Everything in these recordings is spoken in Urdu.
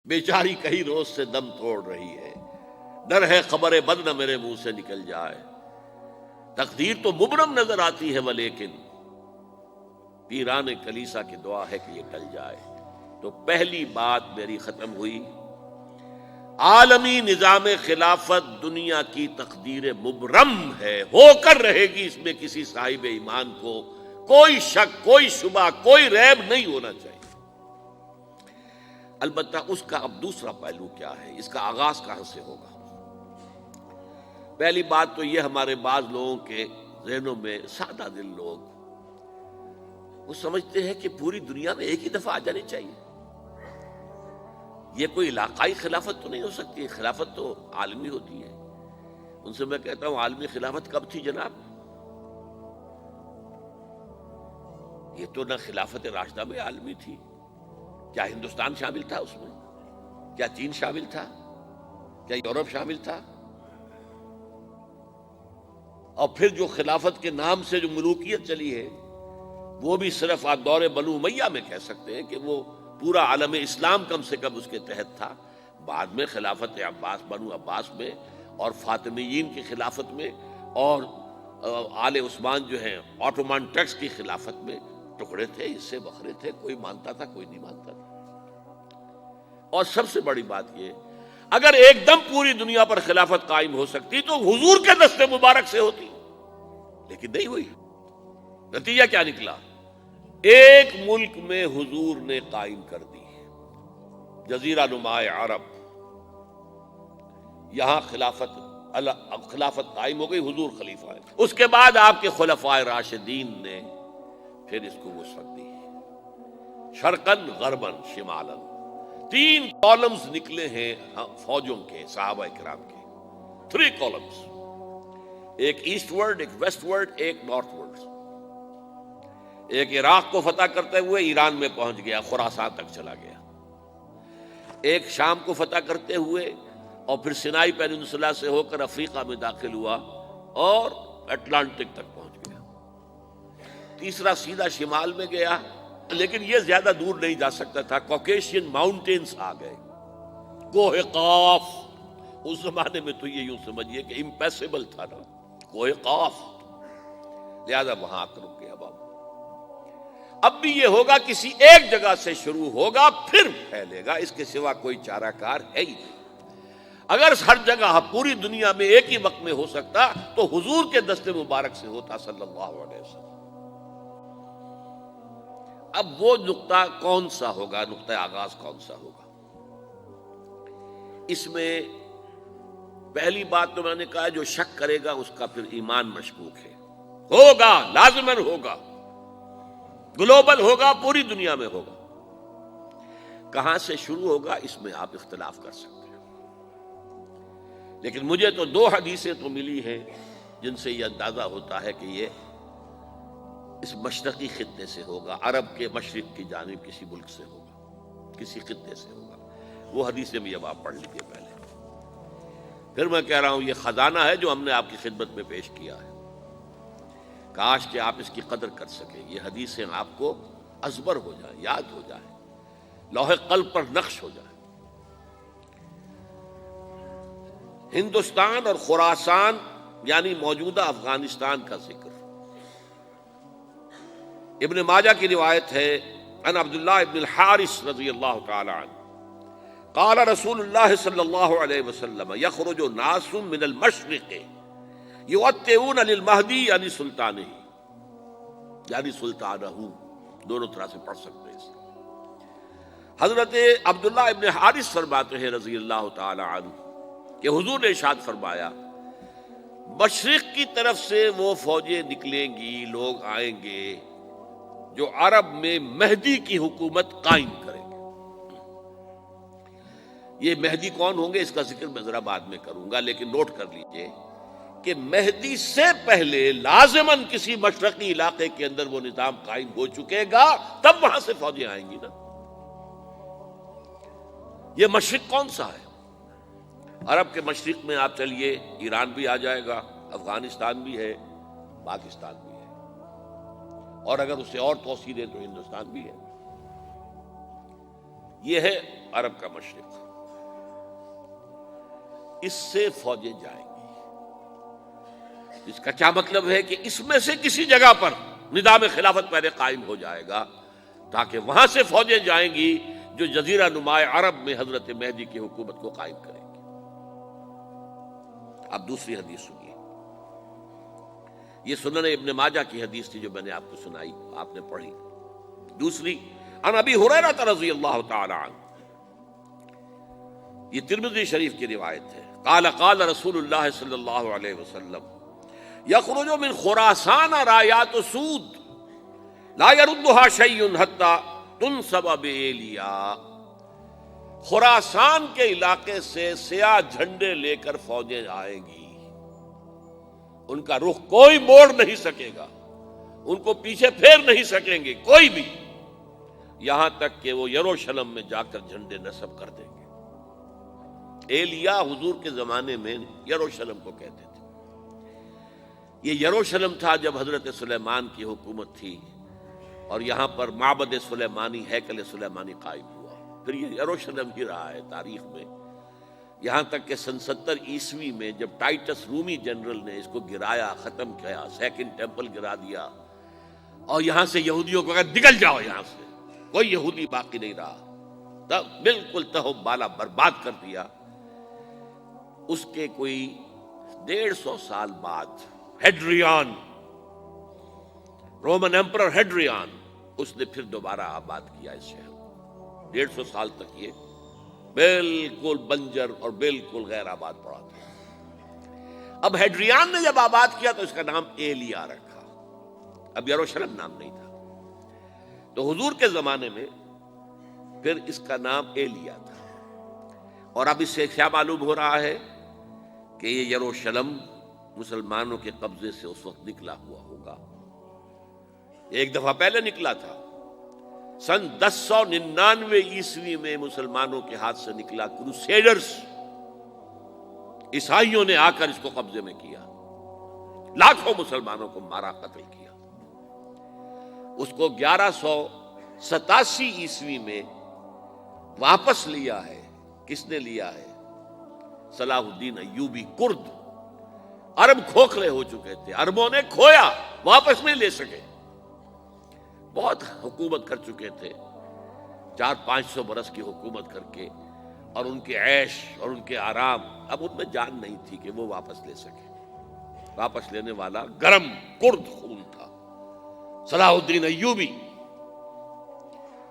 بیچاری کئی روز سے دم توڑ رہی ہے، ڈر ہے خبر بد نہ میرے منہ سے نکل جائے۔ تقدیر تو مبرم نظر آتی ہے ولیکن پیران کلیسا کی دعا ہے کہ یہ ٹل جائے۔ تو پہلی بات میری ختم ہوئی، عالمی نظام خلافت دنیا کی تقدیر مبرم ہے، ہو کر رہے گی، اس میں کسی صاحب ایمان کو کوئی شک، کوئی شبہ، کوئی ریب نہیں ہونا چاہیے۔ البتہ اس کا اب دوسرا پہلو کیا ہے، اس کا آغاز کہاں سے ہوگا؟ پہلی بات تو یہ، ہمارے بعض لوگوں کے ذہنوں میں، سادہ دل لوگ وہ سمجھتے ہیں کہ پوری دنیا میں ایک ہی دفعہ آ جانی چاہیے۔ یہ کوئی علاقائی خلافت تو نہیں ہو سکتی، خلافت تو عالمی ہوتی ہے۔ ان سے میں کہتا ہوں، عالمی خلافت کب تھی جناب؟ یہ تو نہ خلافت راشدہ میں عالمی تھی، کیا ہندوستان شامل تھا اس میں؟ کیا چین شامل تھا؟ کیا یورپ شامل تھا؟ اور پھر جو خلافت کے نام سے جو ملوکیت چلی ہے، وہ بھی صرف آپ دور بنو امیہ میں کہہ سکتے ہیں کہ وہ پورا عالم اسلام کم سے کم اس کے تحت تھا۔ بعد میں خلافت عباس، بنو عباس میں، اور فاطمیین کی خلافت میں، اور آل عثمان جو ہیں آٹومان ٹرکس کی خلافت میں ٹکڑے تھے، حصے بکھرے تھے، کوئی مانتا تھا، کوئی نہیں مانتا تھا۔ اور سب سے بڑی بات یہ، اگر ایک دم پوری دنیا پر خلافت قائم ہو سکتی تو حضور کے دست مبارک سے ہوتی، لیکن نہیں ہوئی۔ نتیجہ کیا نکلا؟ ایک ملک میں حضور نے قائم کر دی، جزیرہ نما عرب، یہاں خلافت قائم ہو گئی، حضور خلیفہ ہے۔ اس کے بعد آپ کے خلفائے راشدین نے پھر اس کو وسعت دی، شرقاً غرباً شمالاً۔ 3 کالمز نکلے ہیں فوجوں کے، صحابہ کرام کے، 3 کالمز، ایک ایسٹ ورڈ، ایک ویسٹ ورڈ، ایک نارتھ ورڈ۔ ایک عراق کو فتح کرتے ہوئے ایران میں پہنچ گیا، خراسان تک چلا گیا۔ ایک شام کو فتح کرتے ہوئے اور پھر سینائی پیننسولا سے ہو کر افریقہ میں داخل ہوا اور اٹلانٹک تک پہنچ گیا۔ تیسرا سیدھا شمال میں گیا، لیکن یہ زیادہ دور نہیں جا سکتا تھا، کوکیشین ماؤنٹینز آ گئے، کوہ قاف۔ اس زمانے میں تو یہ یوں سمجھیے کہ امپیسیبل تھا نا، کوہ قاف، لہذا وہاں آ کر رک گیا۔ اب بھی یہ ہوگا، کسی ایک جگہ سے شروع ہوگا پھر پھیلے گا، اس کے سوا کوئی چارہ کار ہے ہی نہیں۔ اگر ہر جگہ پوری دنیا میں ایک ہی وقت میں ہو سکتا تو حضور کے دست مبارک سے ہوتا صلی اللہ علیہ وسلم۔ اب وہ نقطہ کون سا ہوگا، نقطہ آغاز کون سا ہوگا؟ اس میں پہلی بات تو میں نے کہا، جو شک کرے گا اس کا پھر ایمان مشکوک ہے۔ ہوگا، لازماً ہوگا، گلوبل ہوگا، پوری دنیا میں ہوگا۔ کہاں سے شروع ہوگا اس میں آپ اختلاف کر سکتے ہیں، لیکن مجھے تو 2 حدیثیں تو ملی ہیں جن سے یہ اندازہ ہوتا ہے کہ یہ اس مشرقی خطے سے ہوگا، عرب کے مشرق کی جانب کسی ملک سے ہوگا، کسی خطے سے ہوگا۔ وہ حدیثیں بھی اب آپ پڑھ لیجیے پہلے۔ پھر میں کہہ رہا ہوں، یہ خزانہ ہے جو ہم نے آپ کی خدمت میں پیش کیا ہے، کاش کہ آپ اس کی قدر کر سکیں، یہ حدیثیں آپ کو ازبر ہو جائیں، یاد ہو جائیں، لوح قلب پر نقش ہو جائیں۔ ہندوستان اور خراسان یعنی موجودہ افغانستان کا ذکر ابن ماجہ کی روایت ہے، عن عبداللہ ابن الحارث رضی اللہ تعالی عنہ قال رسول اللہ صلی اللہ علیہ وسلم یخرج ناس من المشرق یوطئون للمہدی یعنی سلطانہ، یعنی سلطانہ، دونوں طرح سے پڑھ سکتے ہیں۔ حضرت عبداللہ ابن حارث فرماتے ہیں رضی اللہ تعالی عنہ کہ حضور نے ارشاد فرمایا، مشرق کی طرف سے وہ فوجیں نکلیں گی، لوگ آئیں گے جو عرب میں مہدی کی حکومت قائم کریں گے۔ یہ مہدی کون ہوں گے اس کا ذکر میں ذرا بعد میں کروں گا، لیکن نوٹ کر لیجئے کہ مہدی سے پہلے لازماً کسی مشرقی علاقے کے اندر وہ نظام قائم ہو چکے گا، تب وہاں سے فوجیں آئیں گی نا۔ یہ مشرق کون سا ہے؟ عرب کے مشرق میں آپ چلیے، ایران بھی آ جائے گا، افغانستان بھی ہے، پاکستان بھی ہے، اور اگر اسے اور توسیع دیں تو ہندوستان بھی ہے۔ یہ ہے عرب کا مشرق، اس سے فوجیں جائیں گی۔ اس کا کیا مطلب ہے کہ اس میں سے کسی جگہ پر نظام خلافت پہلے قائم ہو جائے گا، تاکہ وہاں سے فوجیں جائیں گی جو جزیرہ نما عرب میں حضرت مہدی کی حکومت کو قائم کریں گی۔ اب دوسری حدیث سنیے، یہ سنن ابن ماجہ کی حدیث تھی جو میں نے آپ کو سنائی، آپ نے پڑھی۔ دوسری، عن ابی ہریرہ رضی اللہ تعالی عنہ، یہ ترمذی شریف کی روایت ہے، قال قال رسول اللہ صلی اللہ علیہ وسلم یخرج من خراسان رایات سود لا يردها شیء حتی تنصب بإیلیا، خراسان کے علاقے سے سیاہ جھنڈے لے کر فوجیں آئیں گی، ان کا رخ کوئی موڑ نہیں سکے گا، ان کو پیچھے پھیر نہیں سکیں گے کوئی بھی، یہاں تک کہ وہ یروشلم میں جا کر جھنڈے نصب کر دیں گے۔ ایلیا حضور کے زمانے میں یروشلم کو کہتے تھے۔ یہ یروشلم تھا جب حضرت سلیمان کی حکومت تھی، اور یہاں پر معبد سلیمانی، ہیکل سلیمانی قائم ہوا، پھر یہ یروشلم ہی رہا ہے تاریخ میں، یہاں تک کہ سن 70 عیسوی میں جب ٹائٹس رومی جنرل نے اس کو گرایا، ختم کیا، سیکنڈ ٹیمپل گرا دیا، اور یہاں سے یہودیوں کو کہا نکل جاؤ یہاں سے، کوئی یہودی باقی نہیں رہا، تب بالکل تہو بالا برباد کر دیا۔ اس کے کوئی 150 سال بعد ہیڈریان، رومن ایمپرر ہیڈریان، اس نے پھر دوبارہ آباد کیا اس شہر کو۔ 150 سال تک یہ بالکل بنجر اور بالکل غیر آباد پڑا تھا۔ اب ہیڈریان نے جب آباد کیا تو اس کا نام ایلیا رکھا، اب یروشلم نام نہیں تھا، تو حضور کے زمانے میں پھر اس کا نام ایلیا تھا۔ اور اب اس سے کیا معلوم ہو رہا ہے کہ یہ یروشلم مسلمانوں کے قبضے سے اس وقت نکلا ہوا ہوگا، ایک دفعہ پہلے نکلا تھا، سن 1099 عیسوی میں مسلمانوں کے ہاتھ سے نکلا، کروسیڈرز عیسائیوں نے آ کر اس کو قبضے میں کیا، لاکھوں مسلمانوں کو مارا، قتل کیا۔ اس کو 1187 عیسوی میں واپس لیا ہے، کس نے لیا ہے؟ صلاح الدین ایوبی کرد۔ عرب کھوکھلے ہو چکے تھے، عربوں نے کھویا، واپس نہیں لے سکے، بہت حکومت کر چکے تھے، 400-500 برس کی حکومت کر کے، اور ان کے عیش اور ان کے آرام، اب ان میں جان نہیں تھی کہ وہ واپس لے سکے۔ واپس لینے والا گرم کرد خون تھا، صلاح الدین ایوبی۔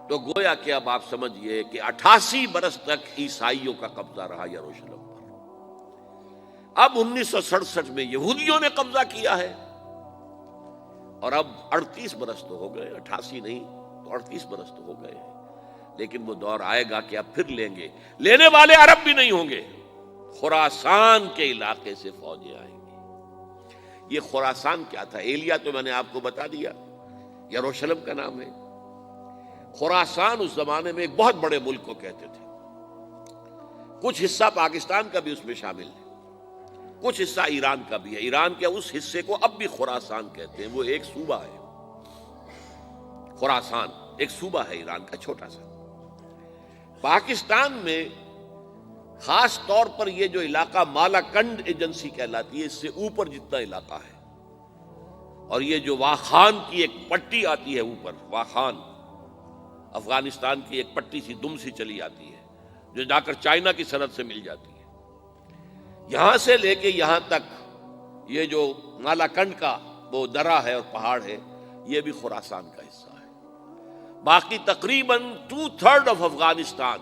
تو گویا کہ اب آپ سمجھئے کہ 88 برس تک عیسائیوں کا قبضہ رہا یروشلم پر۔ اب 1967 میں یہودیوں نے قبضہ کیا ہے، اور اب 38 برس تو ہو گئے، 88 نہیں تو 38 برس تو ہو گئے ہیں، لیکن وہ دور آئے گا کہ اب پھر لیں گے، لینے والے عرب بھی نہیں ہوں گے، خراسان کے علاقے سے فوجیں آئیں گی۔ یہ خراسان کیا تھا؟ ایلیا تو میں نے آپ کو بتا دیا، یروشلم کا نام ہے۔ خراسان اس زمانے میں ایک بہت بڑے ملک کو کہتے تھے، کچھ حصہ پاکستان کا بھی اس میں شامل ہے، کچھ حصہ ایران کا بھی ہے، ایران کے اس حصے کو اب بھی خراسان کہتے ہیں، وہ ایک صوبہ ہے، خراسان ایک صوبہ ہے ایران کا چھوٹا سا۔ پاکستان میں خاص طور پر یہ جو علاقہ مالا کنڈ ایجنسی کہلاتی ہے، اس سے اوپر جتنا علاقہ ہے، اور یہ جو واخان کی ایک پٹی آتی ہے اوپر، واخان افغانستان کی ایک پٹی سی دم سی چلی آتی ہے جو جا کر چائنا کی سرحد سے مل جاتی ہے، یہاں سے لے کے یہاں تک یہ جو مالا کنڈ کا وہ درہ ہے اور پہاڑ ہے، یہ بھی خراسان کا حصہ ہے۔ باقی تقریباً 2/3 آف افغانستان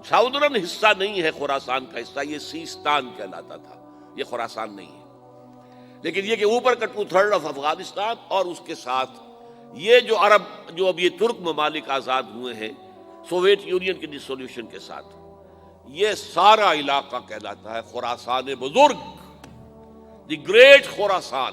ساؤدرن حصہ نہیں ہے خراسان کا حصہ، یہ سیستان کہلاتا تھا، یہ خراسان نہیں ہے، لیکن یہ کہ اوپر کا 2/3 آف افغانستان، اور اس کے ساتھ یہ جو عرب، جو اب یہ ترک ممالک آزاد ہوئے ہیں سوویت یونین کی ڈسولوشن کے ساتھ، یہ سارا علاقہ کہلاتا ہے خراسان بزرگ، دی گریٹ خراسان۔